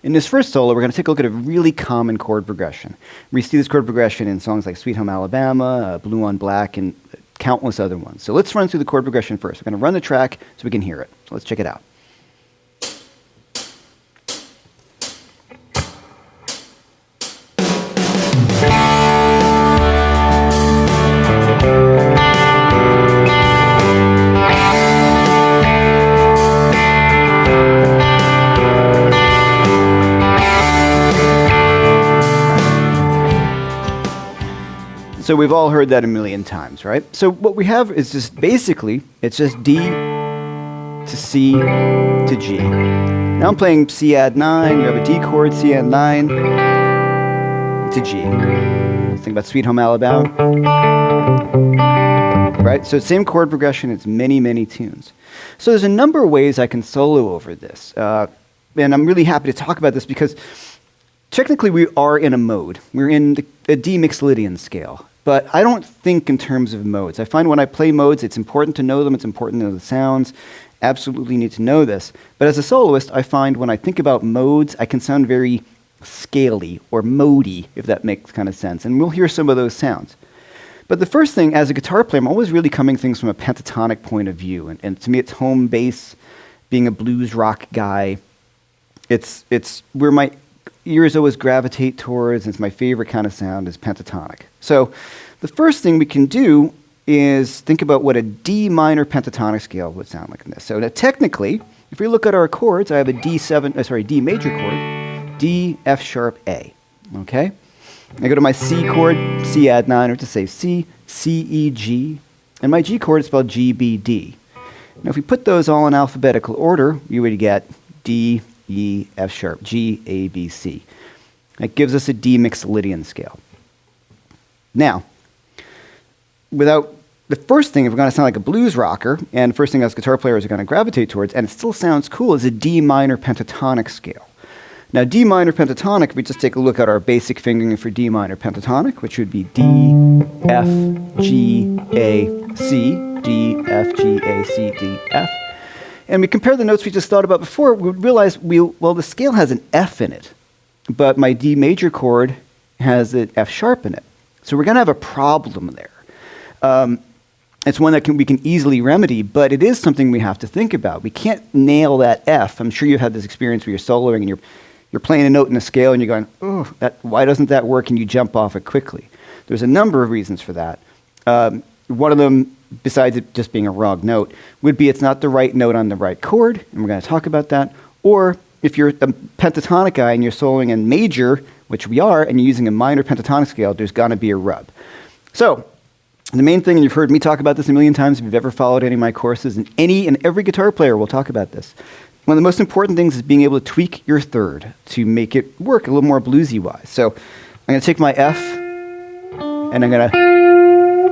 In this first solo, we're going to take a look at a really common chord progression. We see this chord progression in songs like Sweet Home Alabama, Blue on Black, and countless other ones. So let's run through the chord progression first. We're going to run the track so we can hear it. So let's check it out. So we've all heard that a million times, right? So what we have is just basically, it's just D to C to G. Now I'm playing C add 9, you have a D chord, C add 9 to G. Let's think about Sweet Home Alabama. Right? So same chord progression, it's many, many tunes. So there's a number of ways I can solo over this. And I'm really happy to talk about this because technically we are in a mode. We're in a D Mixolydian scale. But I don't think in terms of modes. I find when I play modes, it's important to know them, it's important to know the sounds. Absolutely need to know this. But as a soloist, I find when I think about modes, I can sound very scaly or modey, if that makes kind of sense. And we'll hear some of those sounds. But the first thing, as a guitar player, I'm always really coming things from a pentatonic point of view. And to me, it's home base, being a blues rock guy. It's where my ears always gravitate towards, and it's my favorite kind of sound, is pentatonic. So the first thing we can do is think about what a D minor pentatonic scale would sound like in this. So now technically, if we look at our chords, I have a D major chord, D, F sharp, A. Okay? I go to my C chord, C add 9, or to say C, C, E, G, and my G chord is spelled G, B, D. Now if we put those all in alphabetical order, you would get D, E, F sharp, G, A, B, C. That gives us a D Mixolydian scale. Now, the first thing, if we're going to sound like a blues rocker, and the first thing us guitar players are going to gravitate towards, and it still sounds cool, is a D minor pentatonic scale. Now, D minor pentatonic, if we just take a look at our basic fingering for D minor pentatonic, which would be D, F, G, A, C, D, F, G, A, C, D, F. And we compare the notes we just thought about before, we would realize, the scale has an F in it, but my D major chord has an F sharp in it. So we're going to have a problem there. It's one that we can easily remedy, but it is something we have to think about. We can't nail that F. I'm sure you've had this experience where you're soloing and you're playing a note in a scale and you're going, oh, why doesn't that work? And you jump off it quickly. There's a number of reasons for that. One of them, besides it just being a wrong note, would be it's not the right note on the right chord, and we're going to talk about that. Or if you're a pentatonic guy and you're soloing in major, which we are, and you're using a minor pentatonic scale, there's going to be a rub. So the main thing, and you've heard me talk about this a million times if you've ever followed any of my courses, and every guitar player will talk about this. One of the most important things is being able to tweak your third to make it work a little more bluesy-wise. So I'm going to take my F, and I'm going to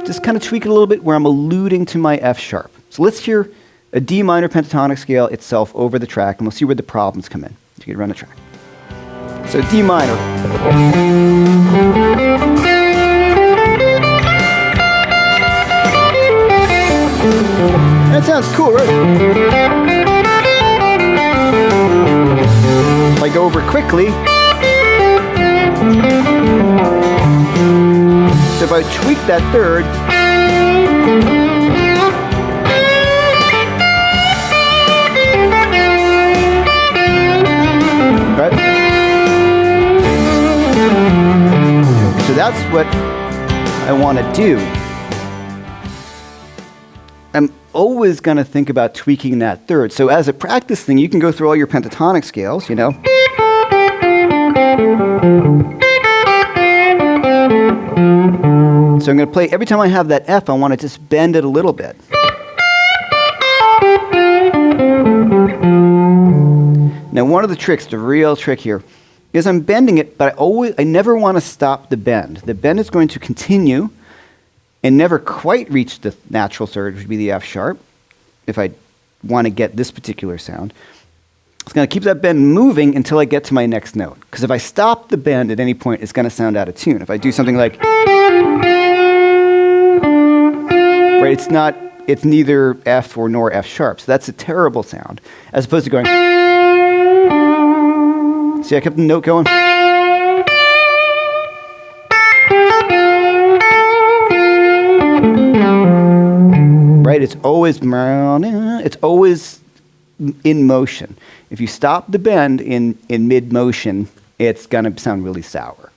just kind of tweak it a little bit where I'm alluding to my F sharp. So let's hear a D minor pentatonic scale itself over the track, and we'll see where the problems come in. You can run the track. So D minor. That sounds cool, right? If I go over quickly, so if I tweak that third, right? So that's what I want to do. I'm always going to think about tweaking that third. So as a practice thing, you can go through all your pentatonic scales, you know. So I'm going to play, every time I have that F, I want to just bend it a little bit. Now one of the tricks, the real trick here, is I'm bending it, but I never want to stop the bend. The bend is going to continue and never quite reach the natural third, which would be the F sharp, if I want to get this particular sound. It's going to keep that bend moving until I get to my next note. Because if I stop the bend at any point, it's going to sound out of tune. If I do something like, right, it's neither F or nor F sharp. So that's a terrible sound. As opposed to going, See, I kept the note going. Right? It's always in motion. If you stop the bend in mid-motion, it's going to sound really sour.